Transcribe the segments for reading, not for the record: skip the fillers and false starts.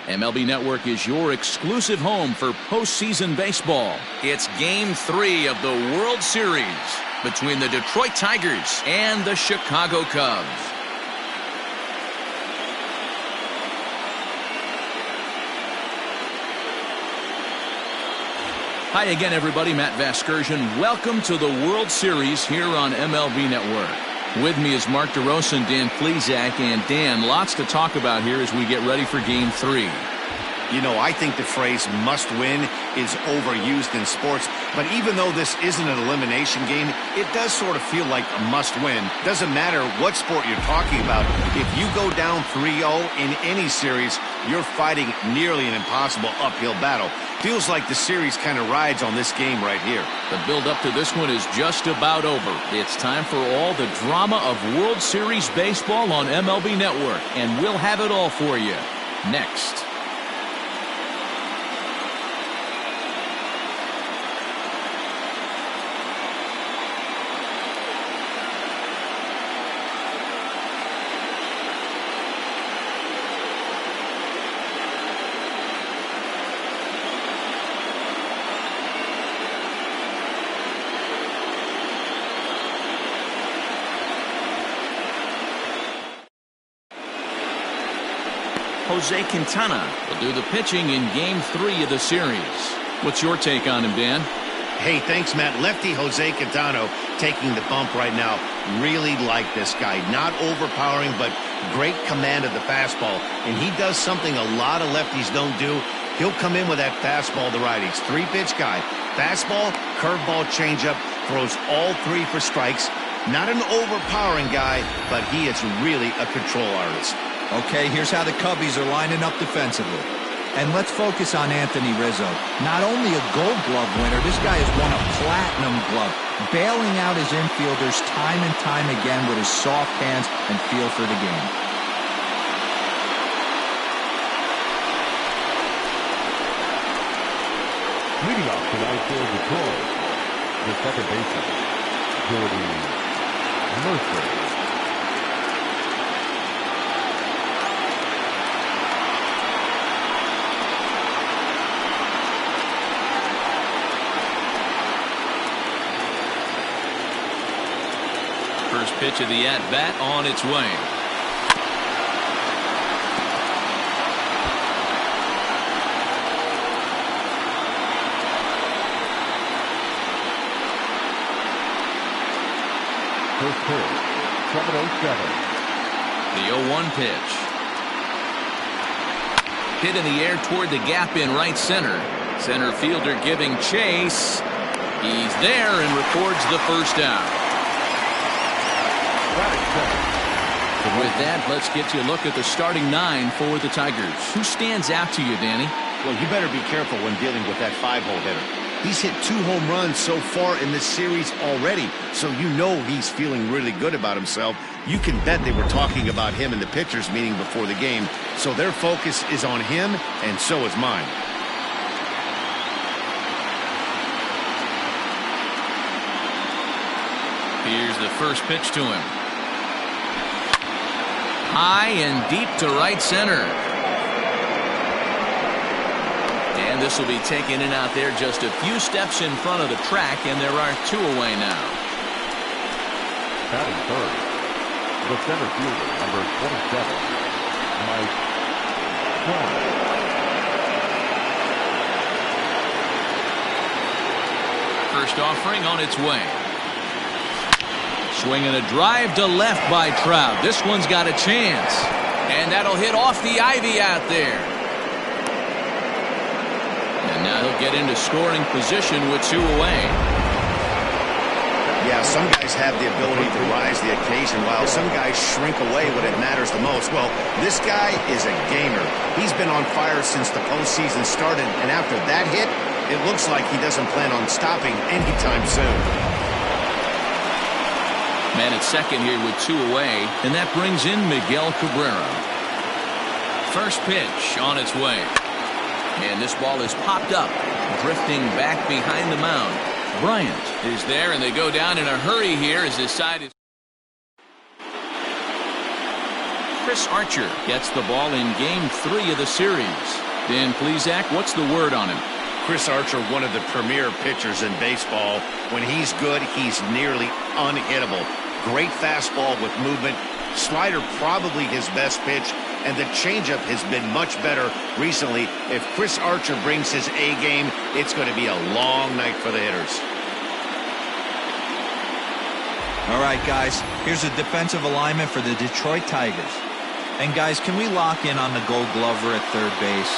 MLB Network is your exclusive home for postseason baseball. It's Game 3 of the World Series between the Detroit Tigers and the Chicago Cubs. Hi again, everybody. Matt Vasgersian. Welcome to the World Series here on MLB Network. With me is Mark DeRosa and Dan Plesac. And Dan, lots to talk about here as we get ready for Game 3. You know, I think the phrase must win is overused in sports, but even though this isn't an elimination game, it does sort of feel like a must win. Doesn't matter what sport you're talking about. If you go down 3-0 in any series, you're fighting nearly an impossible uphill battle. Feels like the series kind of rides on this game right here. The build-up to this one is just about over. It's time for all the drama of World Series baseball on MLB Network, and we'll have it all for you next. Jose Quintana will do the pitching in Game 3 of the series. What's your take on him, Dan? Hey, thanks, Matt. Lefty Jose Quintana taking the bump right now. Really like this guy. Not overpowering, but great command of the fastball. And he does something a lot of lefties don't do. He'll come in with that fastball to righties. 3-pitch guy. Fastball, curveball, changeup. Throws all 3 for strikes. Not an overpowering guy, but he is really a control artist. Okay, here's how the Cubbies are lining up defensively. And let's focus on Anthony Rizzo. Not only a Gold Glove winner, this guy has won a Platinum Glove, bailing out his infielders time and time again with his soft hands and feel for the game. Leading off tonight for Detroit, the second baseman, Jordy Mercer. First pitch of the at-bat on its way. First pitch, 7:07. The 0-1 pitch. Hit in the air toward the gap in right center. Center fielder giving chase. He's there and records the first out. With that, let's get you a look at the starting 9 for the Tigers. Who stands out to you, Danny? Well, you better be careful when dealing with that 5-hole hitter. He's hit 2 home runs so far in this series already, so you know he's feeling really good about himself. You can bet they were talking about him in the pitchers' meeting before the game, so their focus is on him, and so is mine. Here's the first pitch to him. High and deep to right center. And this will be taken in out there just a few steps in front of the track, and there are 2 away now. Batting third, the center fielder, number 27, Mike Trout. First offering on its way. Swinging a drive to left by Trout. This one's got a chance. And that'll hit off the ivy out there. And now he'll get into scoring position with 2 away. Yeah, some guys have the ability to rise the occasion while some guys shrink away when it matters the most. Well, this guy is a gamer. He's been on fire since the postseason started, and after that hit, it looks like he doesn't plan on stopping anytime soon. Man at second here with 2 away, and that brings in Miguel Cabrera. First pitch on its way. And this ball is popped up, drifting back behind the mound. Bryant is there, and they go down in a hurry here as this side is. Chris Archer gets the ball in Game 3 of the series. Dan Plesac, what's the word on him? Chris Archer, one of the premier pitchers in baseball. When he's good, he's nearly unhittable. Great fastball with movement. Slider probably his best pitch, and the changeup has been much better recently. If Chris Archer brings his A game, it's going to be a long night for the hitters. All right, guys, here's a defensive alignment for the Detroit Tigers. And, guys, can we lock in on the Gold Glover at third base?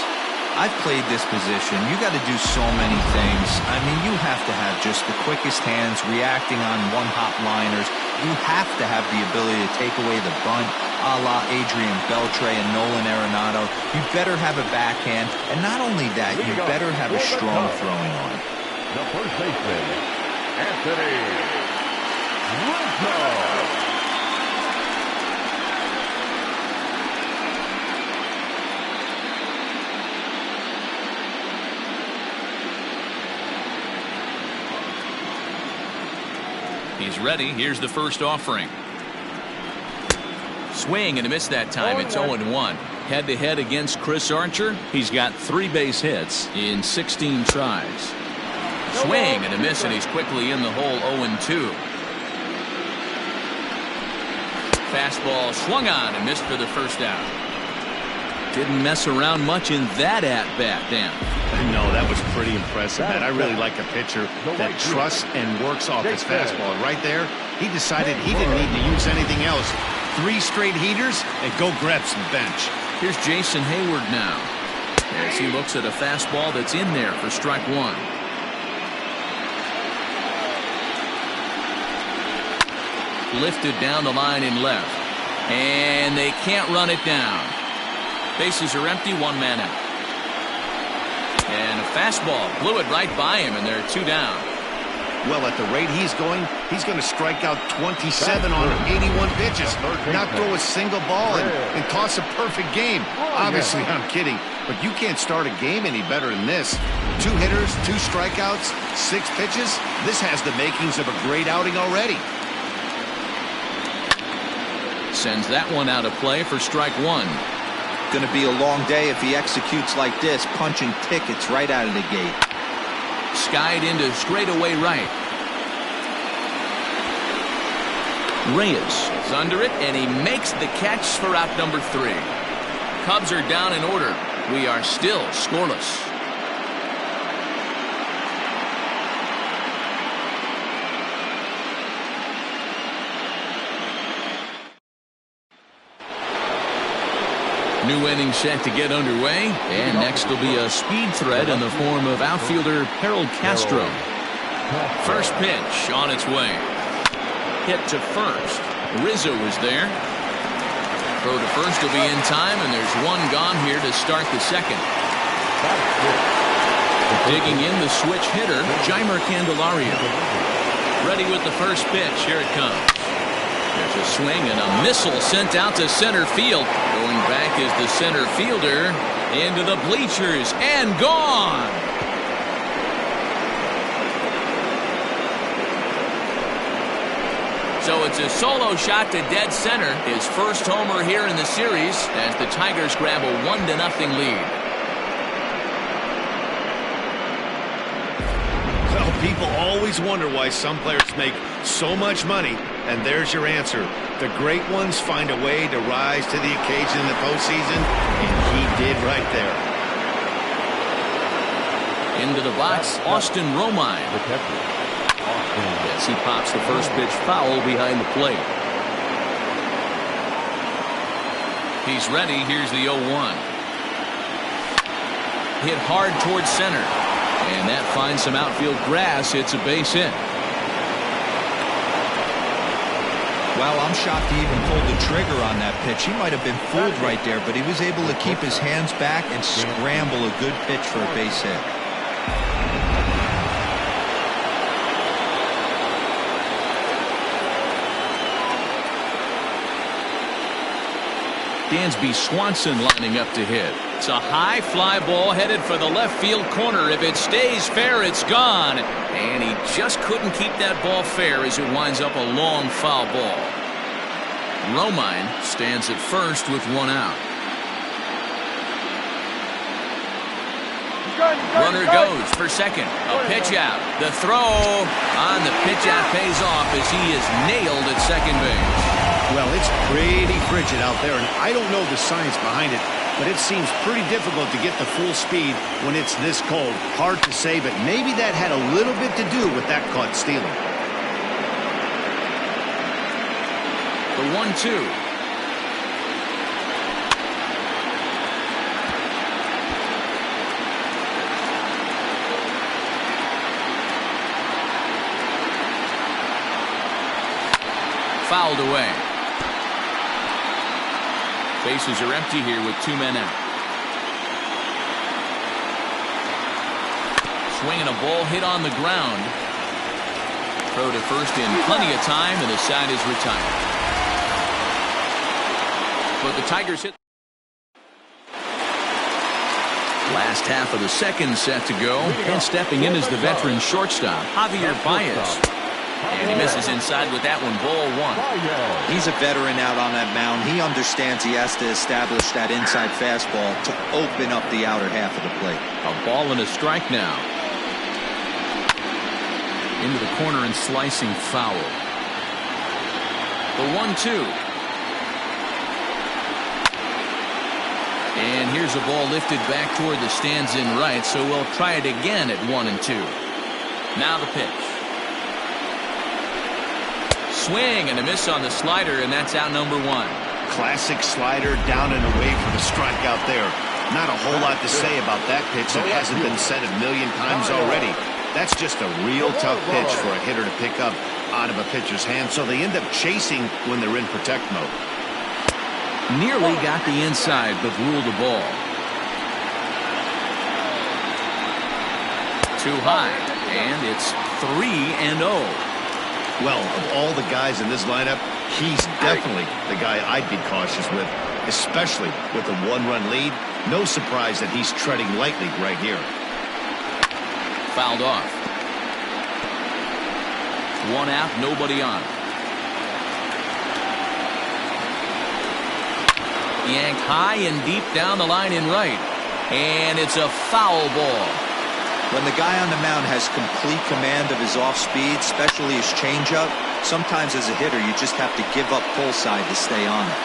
I've played this position. You got to do so many things. I mean, you have to have just the quickest hands, reacting on one-hop liners. You have to have the ability to take away the bunt, a la Adrian Beltre and Nolan Arenado. You better have a backhand, and not only that, you better have a strong throwing arm. The first baseman, Anthony Rizzo. He's ready. Here's the first offering. Swing and a miss that time. It's 0-1. Head-to-head against Chris Archer. He's got 3 base hits in 16 tries. Swing and a miss, and he's quickly in the hole. 0-2. Fastball swung on and missed for the first out. Didn't mess around much in that at-bat, Dan. No, that was pretty impressive, man. I really like a pitcher that trusts and works off his fastball. Right there, he decided he didn't need to use anything else. 3 straight heaters and go grab some bench. Here's Jason Hayward now, as he looks at a fastball that's in there for strike 1. Lifted down the line in left, and they can't run it down. Bases are empty, 1 man out. And a fastball blew it right by him, and they're 2 down. Well, at the rate he's going to strike out 27 on 81 pitches, not throw a single ball, and toss a perfect game. Obviously, I'm kidding, but you can't start a game any better than this. 2 hitters, 2 strikeouts, 6 pitches. This has the makings of a great outing already. Sends that one out of play for strike 1. Going to be a long day if he executes like this, punching tickets right out of the gate. Skied into straightaway right. Reyes is under it, and he makes the catch for out number 3. Cubs are down in order. We are still scoreless. New inning set to get underway, and next will be a speed threat in the form of outfielder Harold Castro. First pitch on its way. Hit to first. Rizzo is there. Throw to first will be in time, and there's 1 gone here to start the second. Digging in the switch hitter, Jeimer Candelario. Ready with the first pitch. Here it comes. There's a swing and a missile sent out to center field. Going back is the center fielder into the bleachers and gone. So it's a solo shot to dead center. His first homer here in the series as the Tigers grab a 1-0 lead. Well, people always wonder why some players make so much money, and there's your answer. The great ones find a way to rise to the occasion in the postseason, and he did right there. Into the box, Austin Romine. Yes, he pops the first pitch foul behind the plate. He's ready. Here's the 0-1. Hit hard towards center. And that finds some outfield grass. It's a base hit. Well, I'm shocked he even pulled the trigger on that pitch. He might have been fooled right there, but he was able to keep his hands back and scramble a good pitch for a base hit. Dansby Swanson lining up to hit. It's a high fly ball headed for the left field corner. If it stays fair, it's gone. And he just couldn't keep that ball fair as it winds up a long foul ball. Romine stands at first with one out. Runner goes for second. A pitch out. The throw on the pitch out pays off as he is nailed at second base. Well, it's pretty frigid out there, and I don't know the science behind it, but it seems pretty difficult to get the full speed when it's this cold. Hard to say, but maybe that had a little bit to do with that caught stealing. The 1-2. Fouled away. Bases are empty here with 2 men out. Swinging a ball hit on the ground. Throw to first in plenty of time, and the side is retired. But the Tigers hit. Last half of the second set to go, and stepping in is the veteran shortstop, Javier Baez. And he misses inside with that one, ball 1. He's a veteran out on that mound. He understands he has to establish that inside fastball to open up the outer half of the plate. A ball and a strike now. Into the corner and slicing foul. The 1-2. And here's a ball lifted back toward the stands in right, so we'll try it again at 1-2. Now the pitch. Swing and a miss on the slider, and that's out number 1. Classic slider down and away for the strike out there. Not a whole lot to say about that pitch that hasn't been said a million times already. That's just a real tough pitch for a hitter to pick up out of a pitcher's hand, so they end up chasing when they're in protect mode. Nearly got the inside, but ruled the ball. Too high, and it's 3-0. Well, of all the guys in this lineup, he's definitely the guy I'd be cautious with, especially with a 1-run lead. No surprise that he's treading lightly right here. Fouled off. 1 out, nobody on. Yanked high and deep down the line in right. And it's a foul ball. When the guy on the mound has complete command of his off-speed, especially his changeup, sometimes as a hitter you just have to give up pull side to stay on it.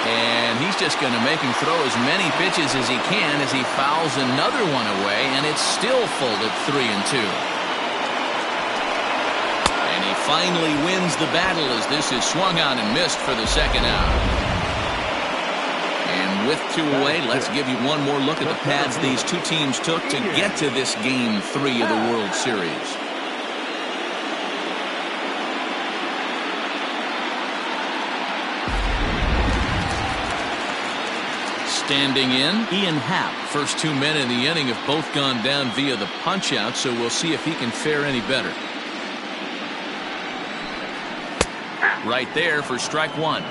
And he's just going to make him throw as many pitches as he can as he fouls another one away, and it's still full at 3-2. And he finally wins the battle as this is swung on and missed for the second out. With 2 away, let's give you one more look at the paths these two teams took to get to this Game 3 of the World Series. Standing in, Ian Happ. First 2 men in the inning have both gone down via the punch-out, so we'll see if he can fare any better. Right there for strike 1.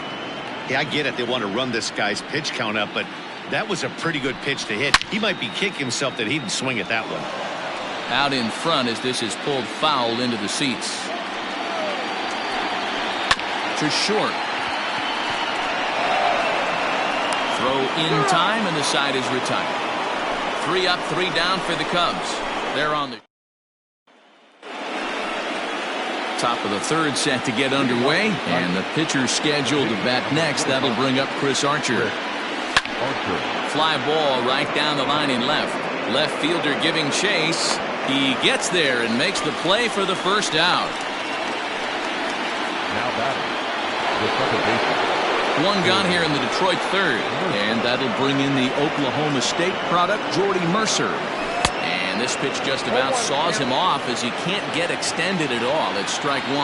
Yeah, I get it. They want to run this guy's pitch count up, but that was a pretty good pitch to hit. He might be kicking himself that he didn't swing at that one. Out in front as this is pulled foul into the seats. To short. Throw in time, and the side is retired. 3 up, 3 down for the Cubs. They're on the top of the third set to get underway, and the pitcher scheduled to bat next. That'll bring up Chris Archer. Fly ball right down the line in left. Left fielder giving chase. He gets there and makes the play for the first out. Now batting, the second baseman. 1 gone here in the Detroit third, and that'll bring in the Oklahoma State product, Jordy Mercer. And this pitch just about saws him off as he can't get extended at all. It's strike 1.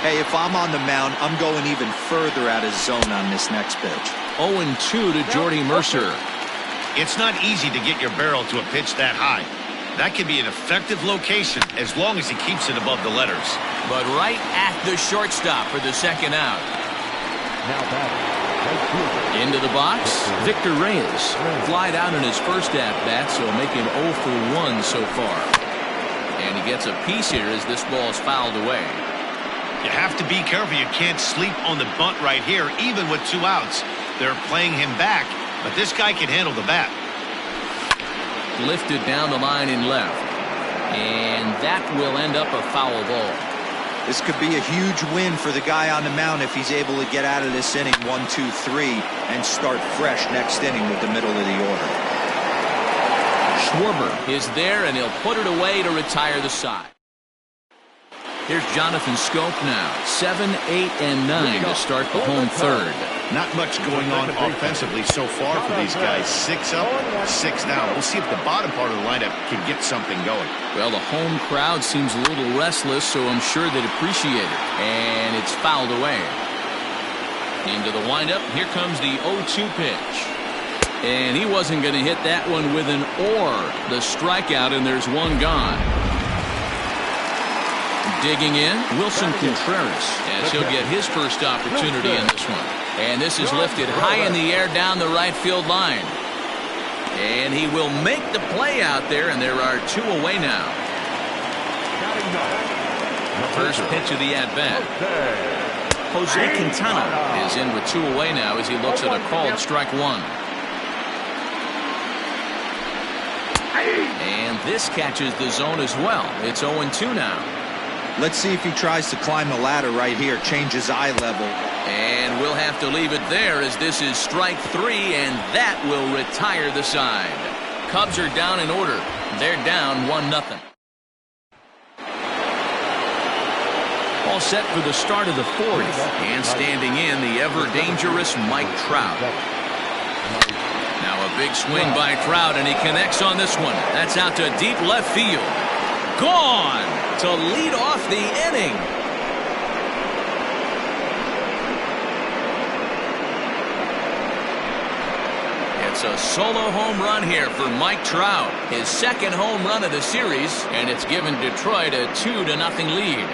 Hey, if I'm on the mound, I'm going even further out of zone on this next pitch. 0-2 to Jordy Mercer. It's not easy to get your barrel to a pitch that high. That can be an effective location as long as he keeps it above the letters. But right at the shortstop for the second out. Now batting, right fielder. Into the box, Victor Reyes. Flied out in his first at-bat, so make him 0 for 1 so far. And he gets a piece here as this ball is fouled away. You have to be careful. You can't sleep on the bunt right here, even with 2 outs. They're playing him back, but this guy can handle the bat. Lifted down the line in left. And that will end up a foul ball. This could be a huge win for the guy on the mound if he's able to get out of this inning 1, 2, 3 and start fresh next inning with the middle of the order. Schwarber is there, and he'll put it away to retire the side. Here's Jonathan Schoop now. 7, 8, and 9 to start the home third. Not much going on offensively so far for these guys. 6 up, 6 down. We'll see if the bottom part of the lineup can get something going. Well, the home crowd seems a little restless, so I'm sure they'd appreciate it. And it's fouled away. Into the windup. Here comes the 0-2 pitch. And he wasn't going to hit that one with an or. The strikeout, and there's one gone. Digging in, Wilson Contreras, as he'll get his first opportunity in this one. And this is lifted high in the air down the right field line. And he will make the play out there, and there are 2 away now. First pitch of the at-bat. Jose Quintana is in with 2 away now as he looks at a called strike 1. And this catches the zone as well. It's 0-2 now. Let's see if he tries to climb the ladder right here, change his eye level. And we'll have to leave it there as this is strike 3, and that will retire the side. Cubs are down in order. They're down 1-0. All set for the start of the 4th. And standing in, the ever-dangerous Mike Trout. Now a big swing by Trout, and he connects on this one. That's out to deep left field. Gone to lead off the inning. It's a solo home run here for Mike Trout. His second home run of the series, and it's given Detroit a 2-0 lead.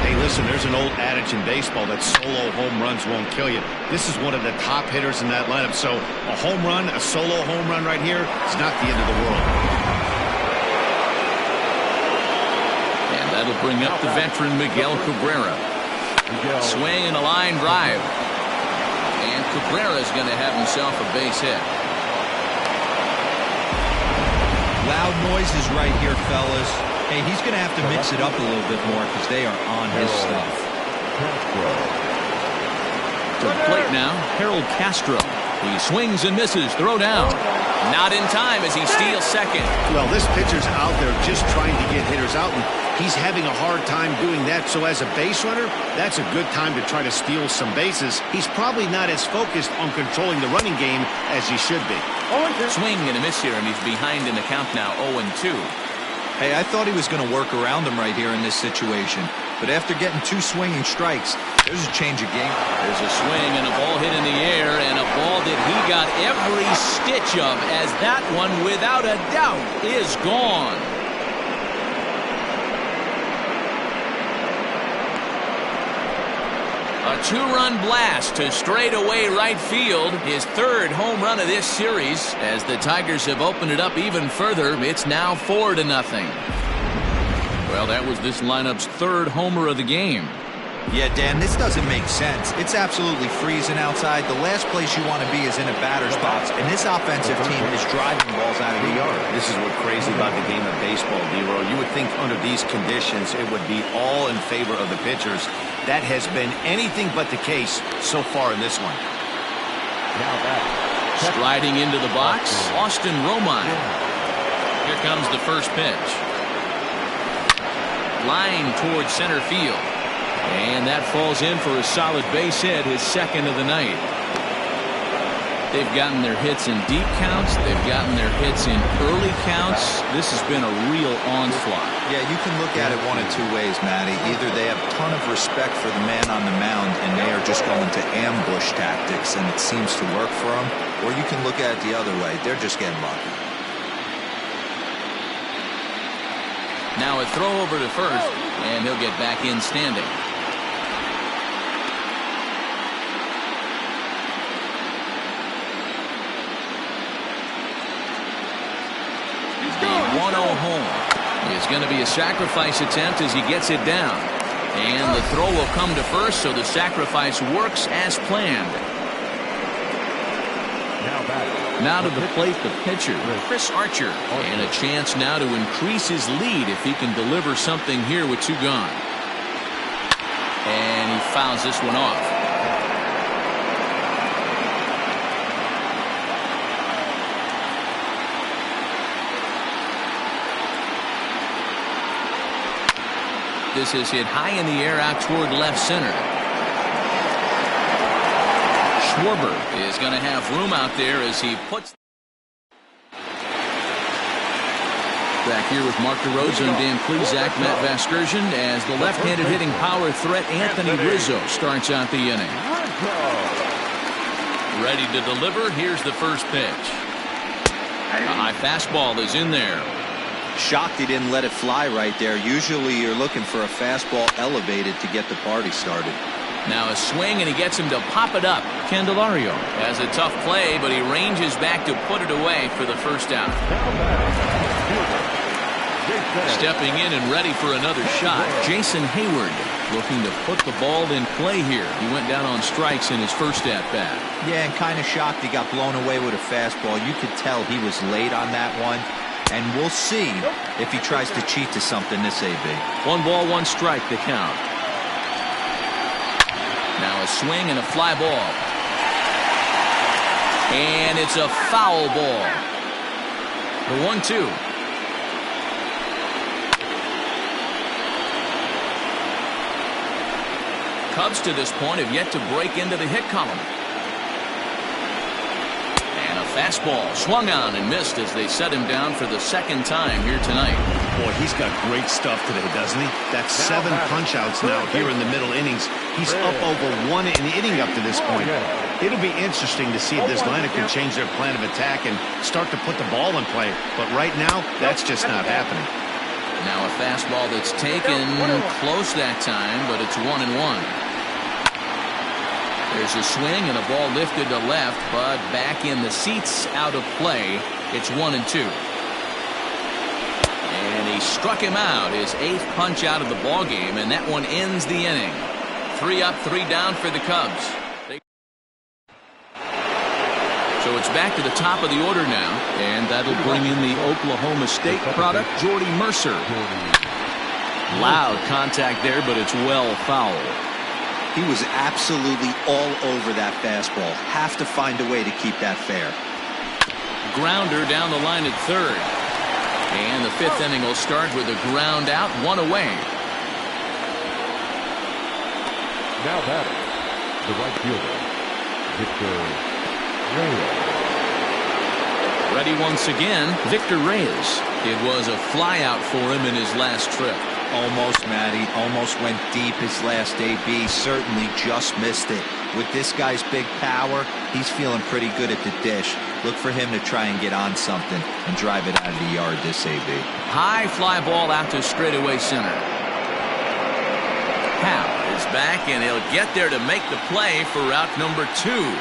Hey, listen, there's an old adage in baseball that solo home runs won't kill you. This is one of the top hitters in that lineup, so a home run, a solo home run right here is not the end of the world. That'll bring up the veteran Miguel Cabrera. Swing and a line drive. And Cabrera's going to have himself a base hit. Loud noises right here, fellas. Hey, he's going to have to mix it up a little bit more because they are on his stuff. To the plate now, Harold Castro. He swings and misses. Throw down. Not in time as he steals second. Well, this pitcher's out there just trying to get hitters out, and he's having a hard time doing that. So as a base runner, that's a good time to try to steal some bases. He's probably not as focused on controlling the running game as he should be. Swing and a miss here, and he's behind in the count now, 0-2. Hey, I thought he was going to work around him right here in this situation. But after getting 2 swinging strikes, there's a change of game. There's a swing and a ball hit in the air, and a ball that he got every stitch of, as that one, without a doubt, is gone. A 2-run blast to straightaway right field. His 3rd home run of this series. As the Tigers have opened it up even further, it's now 4-0. Well, that was this lineup's 3rd homer of the game. Yeah, Dan, this doesn't make sense. It's absolutely freezing outside. The last place you want to be is in a batter's box, and this offensive team is driving balls out of the yard. This is what's crazy about the game of baseball, D-Roll. You would think under these conditions it would be all in favor of the pitchers. That has been anything but the case so far in this one. Striding into the box, Austin Romine. Here comes the first pitch. Line towards center field. And that falls in for a solid base hit, his 2nd of the night. They've gotten their hits in deep counts. They've gotten their hits in early counts. This has been a real onslaught. Yeah, you can look at it one of 2 ways, Matty. Either they have a ton of respect for the man on the mound and they are just going to ambush tactics and it seems to work for them, or you can look at it the other way. They're just getting lucky. Now a throw over to first, and he'll get back in standing. The 1-0 home going to be a sacrifice attempt as he gets it down. And the throw will come to first, so the sacrifice works as planned. Now to the plate, the pitcher, Chris Archer. And a chance now to increase his lead if he can deliver something here with 2 gone. And he fouls this one off. This is hit high in the air out toward left center. Schwarber is going to have room out there as he puts. Back here with Mark DeRosa and Dan Plesac, Matt Vasgersian, as the left-handed hitting power threat Anthony Rizzo starts out the inning. Ready to deliver. Here's the first pitch. A high fastball is in there. Shocked he didn't let it fly right there. Usually you're looking for a fastball elevated to get the party started. Now a swing, and he gets him to pop it up. Candelario has a tough play, but he ranges back to put it away for the first out. Stepping in and ready for another shot, Jason Hayward looking to put the ball in play here. He went down on strikes in his first at-bat. Yeah, and kind of shocked he got blown away with a fastball. You could tell he was late on that one. And we'll see if he tries to cheat to something this AB. 1 ball, 1 strike, the count. Now a swing and a fly ball. And it's a foul ball. The 1-2. Cubs to this point have yet to break into the hit column. Fastball swung on and missed as they set him down for the second time here tonight. Boy, he's got great stuff today, doesn't he? That's 7 punch-outs now here in the middle innings. He's up over 1 inning up to this point. It'll be interesting to see if this lineup can change their plan of attack and start to put the ball in play. But right now, that's just not happening. Now a fastball that's taken close that time, but it's 1-1. There's a swing and a ball lifted to left, but back in the seats, out of play. It's 1-2. And he struck him out, his 8th punch out of the ball game, and that one ends the inning. 3 up, 3 down for the Cubs. So it's back to the top of the order now, and that'll bring in the Oklahoma State product, Jordy Mercer. Loud contact there, but it's well foul. He was absolutely all over that fastball. Have to find a way to keep that fair. Grounder down the line at third. And the 5th inning will start with a ground out, 1 away. Now batting, the right fielder, Victor Reyes. Ready once again, Victor Reyes. It was a flyout for him in his last trip. Almost, Matty. Almost went deep his last AB. Certainly just missed it. With this guy's big power, he's feeling pretty good at the dish. Look for him to try and get on something and drive it out of the yard this AB. High fly ball out to straightaway center. Hal is back, and he'll get there to make the play for route number 2.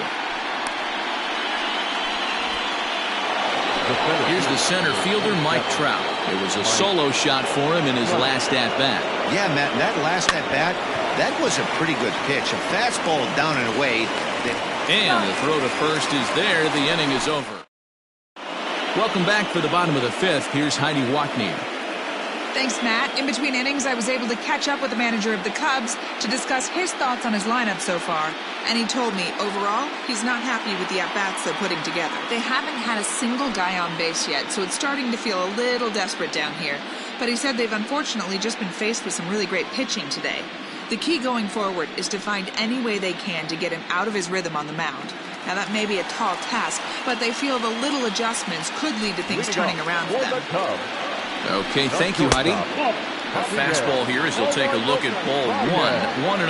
Here's the center fielder, Mike Trout. It was a solo shot for him in his last at-bat. Yeah, Matt, that last at-bat, that was a pretty good pitch. A fastball down and away. And the throw to first is there. The inning is over. Welcome back for the bottom of the 5th. Here's Heidi Watney. Thanks, Matt. In between innings, I was able to catch up with the manager of the Cubs to discuss his thoughts on his lineup so far. And he told me, overall, he's not happy with the at-bats they're putting together. They haven't had a single guy on base yet, so it's starting to feel a little desperate down here. But he said they've unfortunately just been faced with some really great pitching today. The key going forward is to find any way they can to get him out of his rhythm on the mound. Now, that may be a tall task, but they feel the little adjustments could lead to things turning around for them. Okay, thank you, Heidi. A fastball here as he'll take a look at ball 1, 1-0.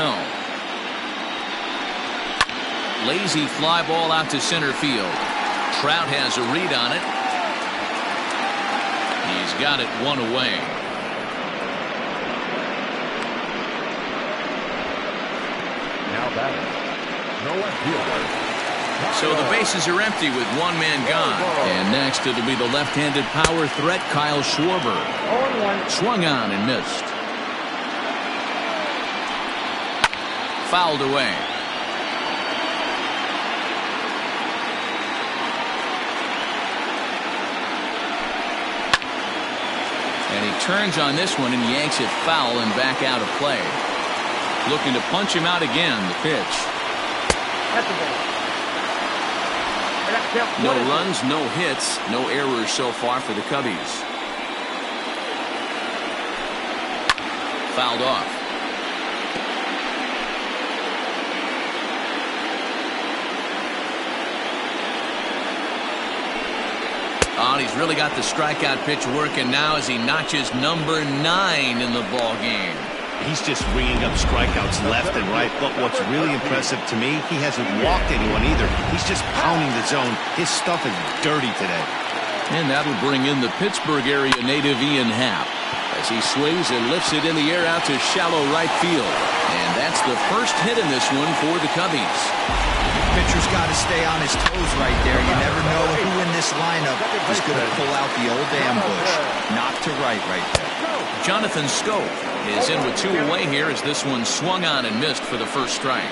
Lazy fly ball out to center field. Trout has a read on it. He's got it 1 away. Now batting, no left fielder, So the bases are empty with one man gone. And next it'll be the left-handed power threat, Kyle Schwarber. Swung on and missed. Fouled away. And he turns on this one and yanks it foul and back out of play. Looking to punch him out again, the pitch. No runs, no hits, no errors so far for the Cubbies. Fouled off. Oh, and he's really got the strikeout pitch working now as he notches number 9 in the ball game. He's just ringing up strikeouts left and right, but what's really impressive to me, he hasn't walked anyone either. He's just pounding the zone. His stuff is dirty today. And that'll bring in the Pittsburgh area native Ian Happ as he swings and lifts it in the air out to shallow right field. And that's the first hit in this one for the Cubbies. Pitcher's got to stay on his toes right there. You never know who in this lineup is going to pull out the old ambush. Knock to right there. Jonathan Schoop is in with 2 away here as this one swung on and missed for the first strike.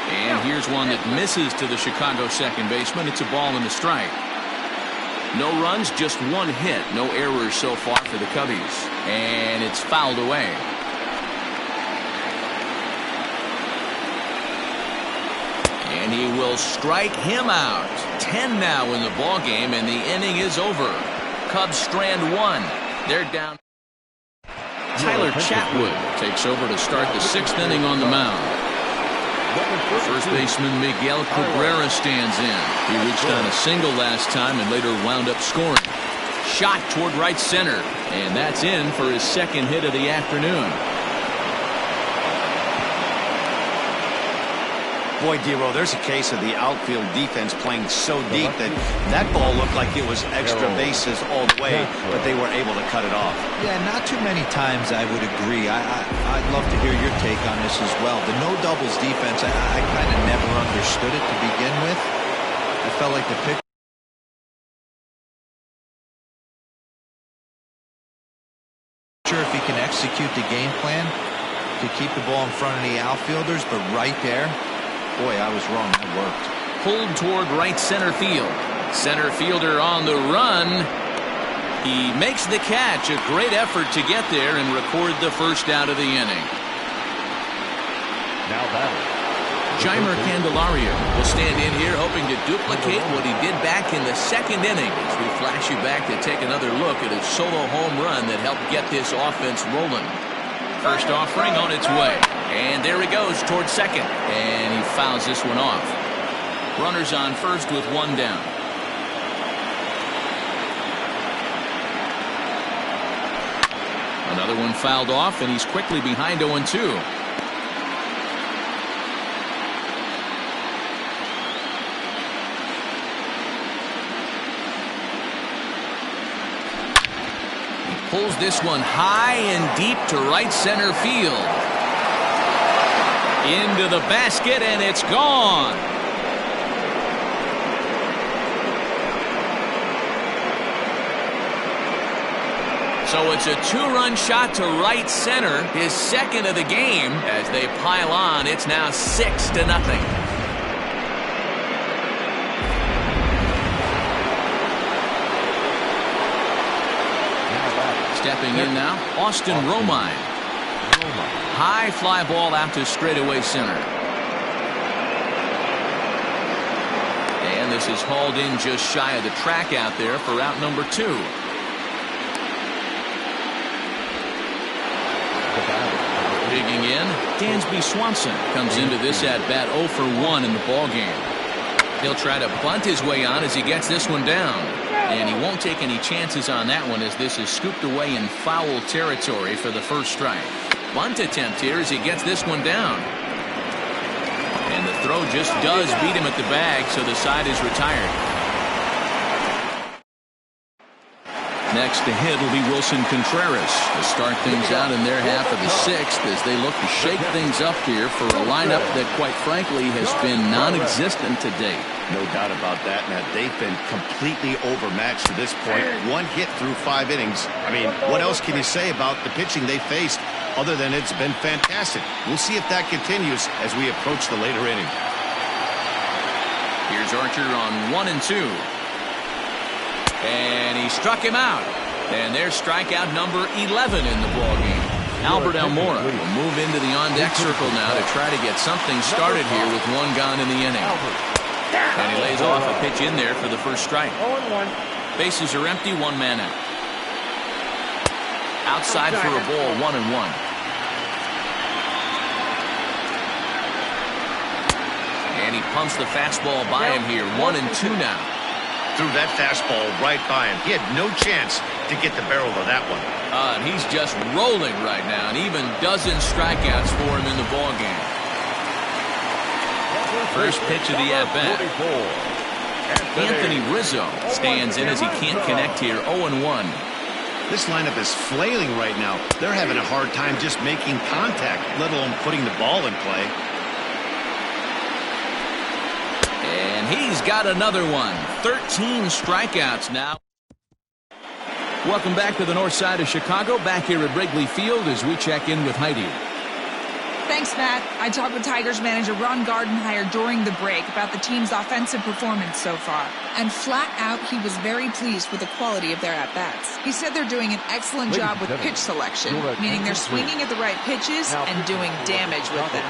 And here's one that misses to the Chicago second baseman. It's a ball and a strike. No runs, just 1 hit. No errors so far for the Cubbies. And it's fouled away. And he will strike him out. 10 now in the ball game, and the inning is over. Cubs strand 1. They're down. Tyler Chatwood takes over to start the 6th inning on the mound. First baseman Miguel Cabrera stands in. He reached on a single last time and later wound up scoring. Shot toward right center, and that's in for his 2nd hit of the afternoon. Boy, Dero, there's a case of the outfield defense playing so deep that ball looked like it was extra bases all the way, but they were able to cut it off. Yeah, not too many times I would agree. I'd love to hear your take on this as well. The no doubles defense, I kind of never understood it to begin with. I felt like the pitcher if he can execute the game plan to keep the ball in front of the outfielders, but right there, boy, I was wrong. That worked. Pulled toward right center field. Center fielder on the run. He makes the catch. A great effort to get there and record the first out of the inning. Now batting. Jeimer Candelario will stand in here hoping to duplicate what he did back in the 2nd inning as we flash you back to take another look at his solo home run that helped get this offense rolling. First offering on its way. And there he goes towards second. And he fouls this one off. Runners on first with 1 down. Another one fouled off, and he's quickly behind 0-2. Pulls this one high and deep to right center field. Into the basket, and it's gone. So it's a 2-run shot to right center, his 2nd of the game. As they pile on, it's now 6-0. Stepping in now, Austin Romine. High fly ball out to straightaway center. And this is hauled in just shy of the track out there for out number 2. Digging in, Dansby Swanson comes into this at bat 0 for 1 in the ball game. He'll try to bunt his way on as he gets this one down. And he won't take any chances on that one as this is scooped away in foul territory for the first strike. Bunt attempt here as he gets this one down. And the throw just does beat him at the bag, so the side is retired. Next to hit will be Wilson Contreras to start things out in their half of the sixth as they look to shake things up here for a lineup that, quite frankly, has been non-existent to date. No doubt about that, Matt. They've been completely overmatched to this point. One hit through 5 innings. I mean, what else can you say about the pitching they faced other than it's been fantastic? We'll see if that continues as we approach the later inning. Here's Archer on 1 and 2. And he struck him out. And there's strikeout number 11 in the ballgame. Albert Almora will move into the on-deck circle now to try to get something started here with 1 gone in the inning. And he lays off a pitch in there for the first strike. Bases are empty, 1 man out. Outside for a ball, 1 and 1. And he pumps the fastball by him here, 1 and 2 now. Threw that fastball right by him. He had no chance to get the barrel of that one. And he's just rolling right now, and even dozen strikeouts for him in the ballgame. First pitch of the at-bat. Anthony Rizzo stands in as he can't connect here, 0-1. This lineup is flailing right now. They're having a hard time just making contact, let alone putting the ball in play. And he's got another one. 13 strikeouts now. Welcome back to the north side of Chicago, back here at Wrigley Field as we check in with Heidi. Thanks, Matt. I talked with Tigers manager Ron Gardenhire during the break about the team's offensive performance so far. And flat out, he was very pleased with the quality of their at-bats. He said they're doing an excellent job with pitch selection, meaning they're swinging at the right pitches and doing damage with them.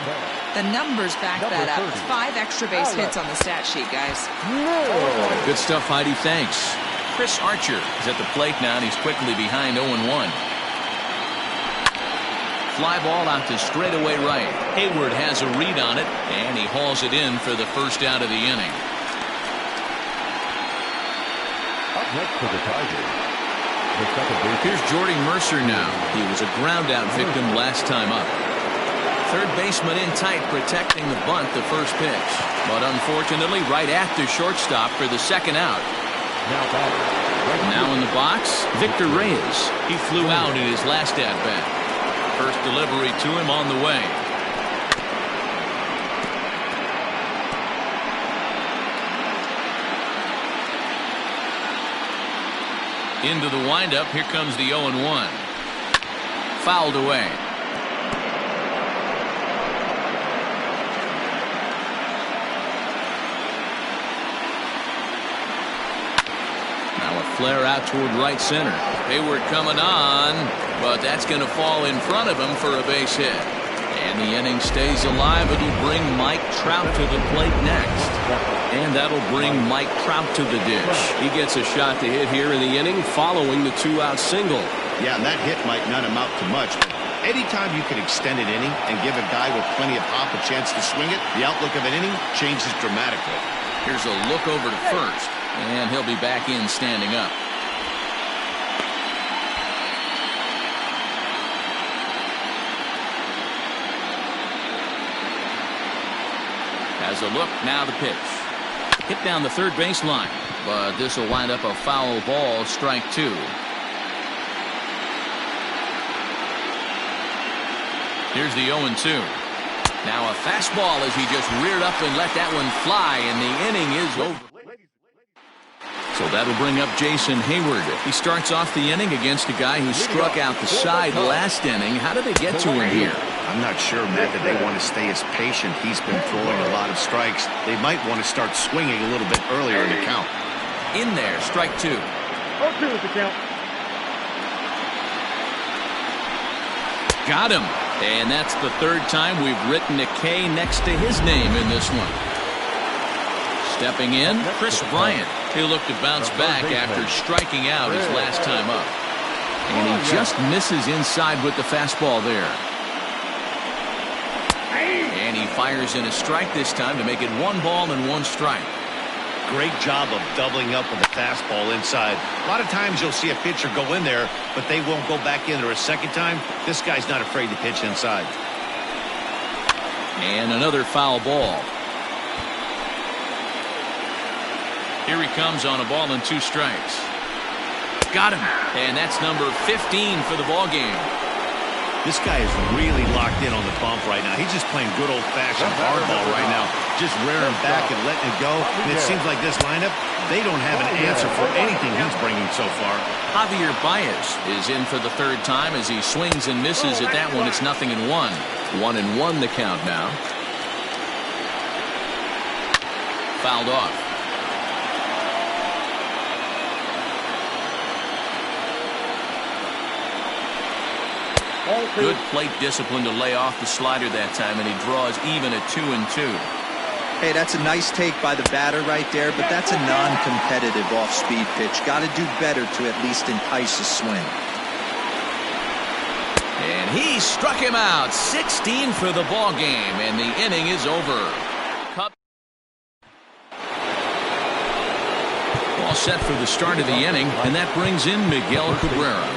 The numbers back that up. 5 extra base hits on the stat sheet, guys. Good stuff, Heidi. Thanks. Chris Archer is at the plate now, and he's quickly behind 0-1. Fly ball out to straightaway right. Hayward has a read on it, and he hauls it in for the first out of the inning. Up next for the Tigers. Here's Jordy Mercer now. He was a ground-out victim last time up. Third baseman in tight, protecting the bunt the first pitch. But unfortunately, right at the shortstop for the second out. Now in the box, Victor Reyes. He flew out in his last at-bat. First delivery to him on the way. Into the windup. Here comes the 0-1. Fouled away. Now a flare out toward right center. Hayward coming on, but that's going to fall in front of him for a base hit. And the inning stays alive. It'll bring Mike Trout to the plate next. And that'll bring Mike Trout to the dish. He gets a shot to hit here in the inning following the 2-out single. Yeah, and that hit might not amount to much, but anytime you can extend an inning and give a guy with plenty of pop a chance to swing it, the outlook of an inning changes dramatically. Here's a look over to first, and he'll be back in standing up. Has a look, now the pitch. Hit down the third baseline, but this will wind up a foul ball, strike 2. Here's the 0-2. Now a fastball as he just reared up and let that one fly, and the inning is over. So that'll bring up Jason Hayward. He starts off the inning against a guy who struck out the side last inning. How did they get to him here? I'm not sure, Matt, that they want to stay as patient. He's been throwing a lot of strikes. They might want to start swinging a little bit earlier in the count. In there, strike 2. 0-2 is the count. Got him. And that's the third time we've written a K next to his name in this one. Stepping in, Chris Bryant. He'll look to bounce back after striking out his last time up. And he just misses inside with the fastball there. And he fires in a strike this time to make it 1 ball and 1 strike. Great job of doubling up with the fastball inside. A lot of times you'll see a pitcher go in there, but they won't go back in there a second time. This guy's not afraid to pitch inside. And another foul ball. Here he comes on a ball and 2 strikes. got him. And that's number 15 for the ball game. This guy is really locked in on the bump right now. He's just playing good old-fashioned hardball right now. Just rearing back and letting it go. And it seems like this lineup, they don't have an answer for anything he's bringing so far. Javier Baez is in for the third time as he swings and misses at that one. It's 0-1. 1-1 the count now. Fouled off. Good plate discipline to lay off the slider that time, and he draws even at 2-2. Hey, that's a nice take by the batter right there, but that's a non-competitive off-speed pitch. Got to do better to at least entice a swing. And he struck him out. 16 for the ball game, and the inning is over. All set for the start of the inning, and that brings in Miguel Cabrera.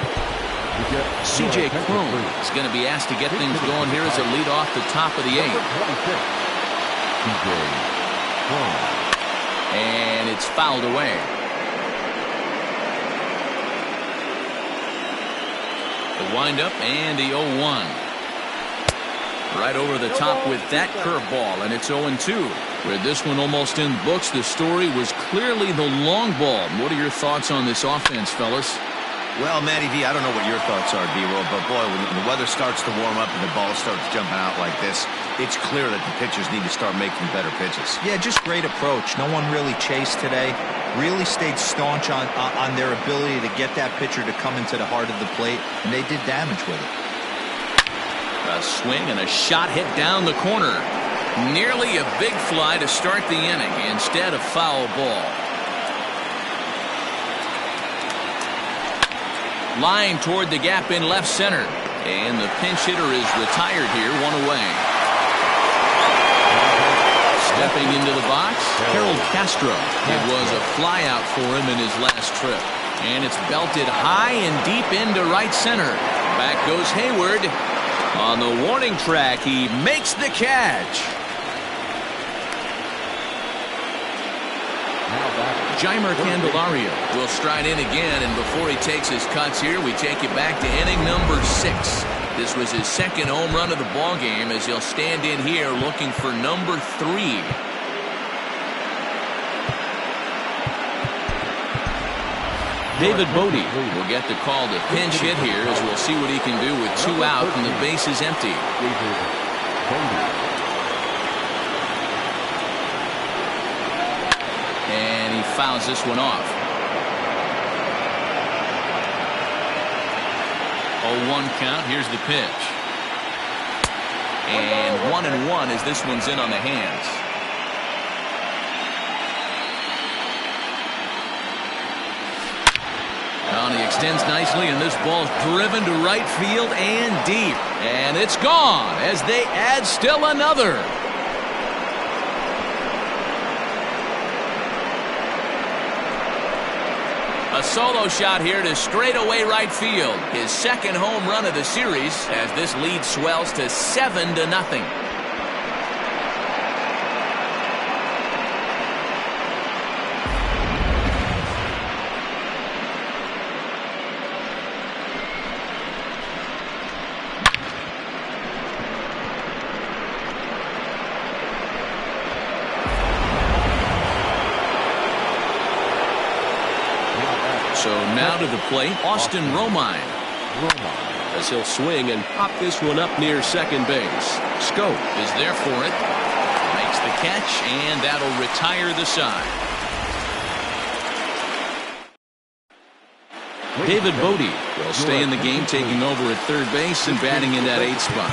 C.J. Cron is going to be asked to get things going here as a lead off the top of the 8th. And it's fouled away. The windup and the 0-1. Right over the top with that curveball, and it's 0-2. With this one almost in the books, the story was clearly the long ball. What are your thoughts on this offense, fellas? Well, Matty V, I don't know what your thoughts are, D-Roll, but boy, when the weather starts to warm up and the ball starts jumping out like this, it's clear that the pitchers need to start making better pitches. Yeah, just great approach. No one really chased today. Really stayed staunch on their ability to get that pitcher to come into the heart of the plate, and they did damage with it. A swing and a shot hit down the corner. Nearly a big fly to start the inning instead of foul ball. Line toward the gap in left center. And the pinch hitter is retired here, one away. Stepping into the box, Harold Castro. It was a fly out for him in his last trip. And it's belted high and deep into right center. Back goes Hayward. On the warning track, he makes the catch. Jeimer Candelario will stride in again, and before he takes his cuts here, we take you back to inning number 6. This was his second home run of the ball game as he'll stand in here looking for number 3. David Bodie will get the call to pinch hit here as we'll see what he can do with 2 out and the base is empty. And he fouls this one off. 0-1 count. Here's the pitch. And 1-1 as this one's in on the hands. Now he extends nicely, and this ball's driven to right field and deep. And it's gone as they add still another. A solo shot here to straightaway right field. His second home run of the series as this lead swells to 7-0. So now to the plate, Austin Romine. As he'll swing and pop this one up near second base. Scope is there for it. Makes the catch, and that'll retire the side. David Bodie will stay in the game, taking over at third base and batting in that 8th spot.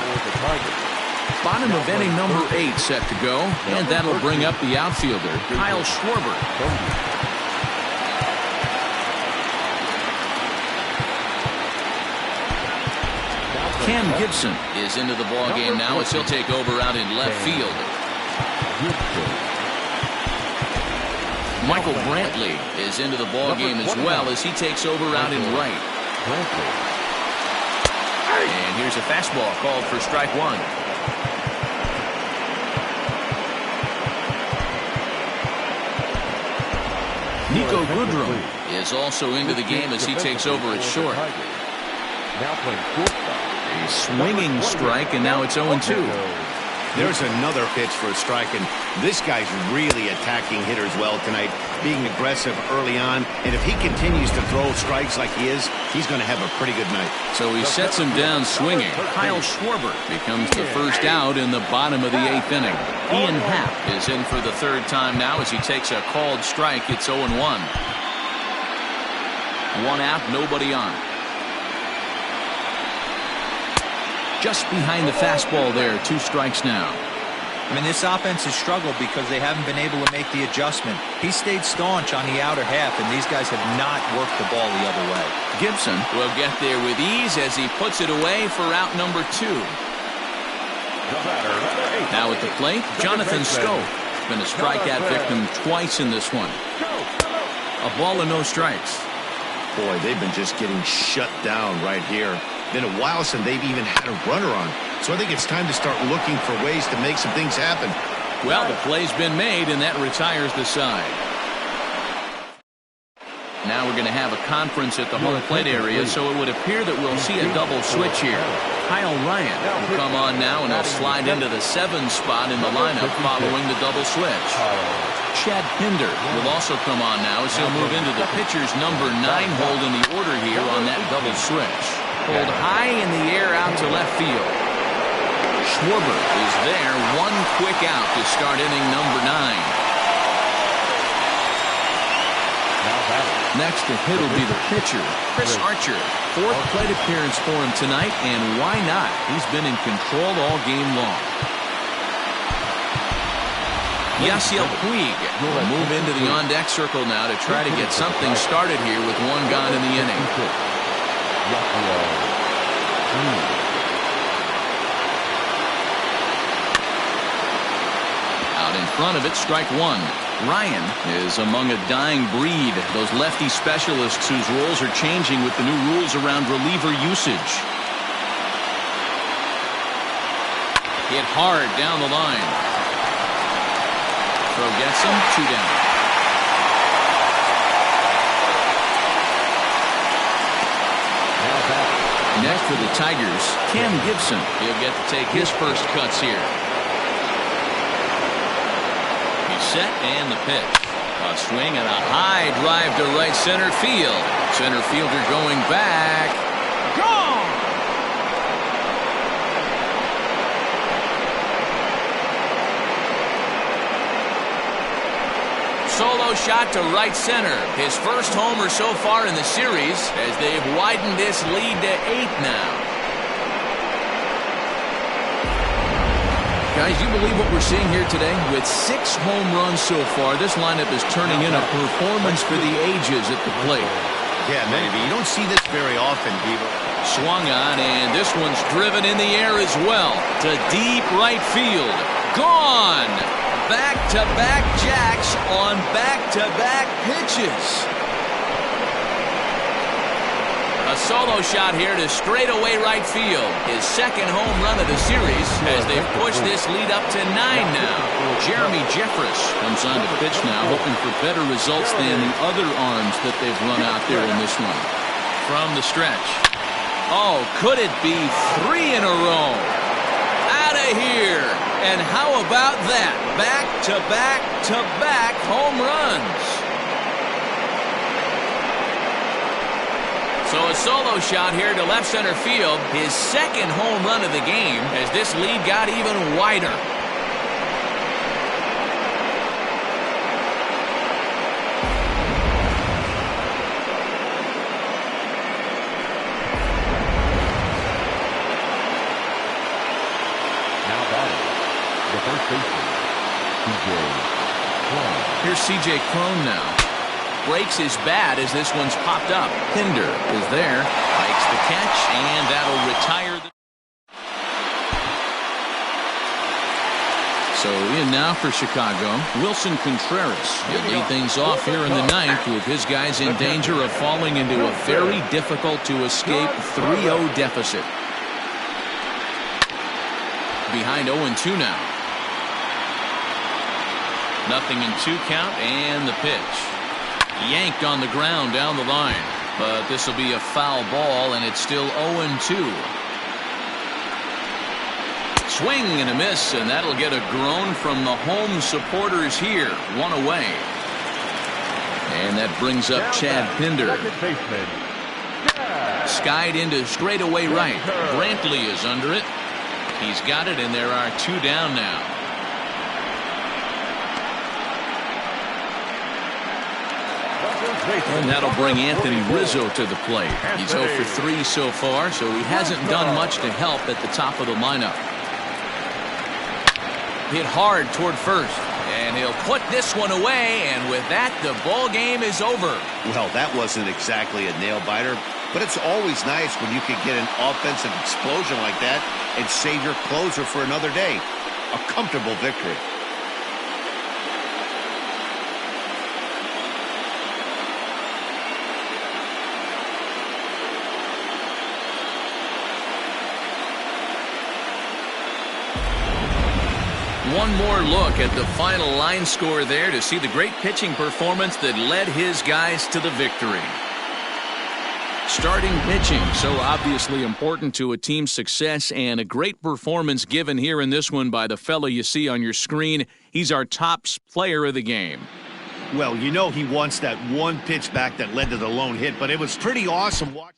Bottom of inning number 8 set to go, and that'll bring up the outfielder, Kyle Schwarber. Cam Gibson is into the ball game now as he'll take over out in left field. Michael Brantley is into the ball game as well as he takes over out in right. And here's a fastball called for strike 1. Nico Goodrum is also into the game as he takes over at short. Now playing shortstop. A swinging strike, and now it's 0-2. There's another pitch for a strike, and this guy's really attacking hitters well tonight, being aggressive early on, and if he continues to throw strikes like he is, he's going to have a pretty good night. So he sets him down swinging. Kyle Schwarber becomes the first out in the bottom of the 8th inning. Ian Happ is in for the 3rd time now as he takes a called strike. It's 0-1. 1 out, nobody on. Just behind the fastball there. 2 strikes now. I mean, this offense has struggled because they haven't been able to make the adjustment. He stayed staunch on the outer half, and these guys have not worked the ball the other way. Gibson will get there with ease as he puts it away for out number 2. Now at the plate, Jonathan Schoop. Been a strikeout victim twice in this one. A ball and no strikes. Boy, they've been just getting shut down right here. Been a while since they've even had a runner on. So I think it's time to start looking for ways to make some things happen. Well, the play's been made, and that retires the side. Now we're going to have a conference at the home plate area, so it would appear that we'll see a double switch here. Kyle Ryan will come on now, and he'll slide into the 7 spot in the lineup following the double switch. Chad Pinder will also come on now as he'll move into the pitcher's number 9 hold in the order here on that double switch. Hold high in the air out to left field. Schwarber is there. 1 quick out to start inning number 9. Next to hit will be the pitcher, Chris Archer. 4th plate appearance for him tonight, and why not? He's been in control all game long. Yasiel Puig will move into the on-deck circle now to try to get something started here with 1 gone in the inning. Out in front of it, strike 1. Ryan is among a dying breed. Those lefty specialists whose roles are changing with the new rules around reliever usage. Hit hard down the line. Throw gets him. 2 down. Next for the Tigers, Cam Gibson. He'll get to take his first cuts here. He's set and the pitch. A swing and a high drive to right center field. Center fielder going back. Gone! Solo shot to right center. His first homer so far in the series as they've widened this lead to 8 now. Guys, you believe what we're seeing here today? With 6 home runs so far, this lineup is turning in a performance for the ages at the plate. Yeah, maybe. You don't see this very often, Beaver. Swung on, and this one's driven in the air as well to deep right field. Gone! Back-to-back jacks on back-to-back pitches. A solo shot here to straightaway right field. His 2nd home run of the series as they've pushed this lead up to 9 now. Jeremy Jeffress comes on to pitch now, hoping for better results than the other arms that they've run out there in this one. From the stretch. Oh, could it be 3 in a row? Out of here. And how about that? Back-to-back-to-back home runs. So a solo shot here to left center field. His 2nd home run of the game as this lead got even wider. Here's C.J. Cron now. Breaks his bat as this one's popped up. Pinder is there. Makes the catch, and that'll retire the... So in now for Chicago, Wilson Contreras. He'll lead things off here in the 9th with his guys in danger of falling into a very difficult to escape 3-0 deficit. Behind 0-2 now. 0-2 count and the pitch. Yanked on the ground down the line. But this will be a foul ball, and it's still 0-2. Swing and a miss, and that'll get a groan from the home supporters here. One away. And that brings up Chad Pinder. Skied into straightaway right. Brantley is under it. He's got it, and there are 2 down now. And that'll bring Anthony Rizzo to the plate. He's 0 for 3 so far, so he hasn't done much to help at the top of the lineup. Hit hard toward first, and he'll put this one away, and with that, the ball game is over. Well, that wasn't exactly a nail-biter, but it's always nice when you can get an offensive explosion like that and save your closer for another day. A comfortable victory. One more look at the final line score there to see the great pitching performance that led his guys to the victory. Starting pitching, so obviously important to a team's success, and a great performance given here in this one by the fella you see on your screen. He's our top player of the game. Well, you know he wants that one pitch back that led to the lone hit, but it was pretty awesome watching.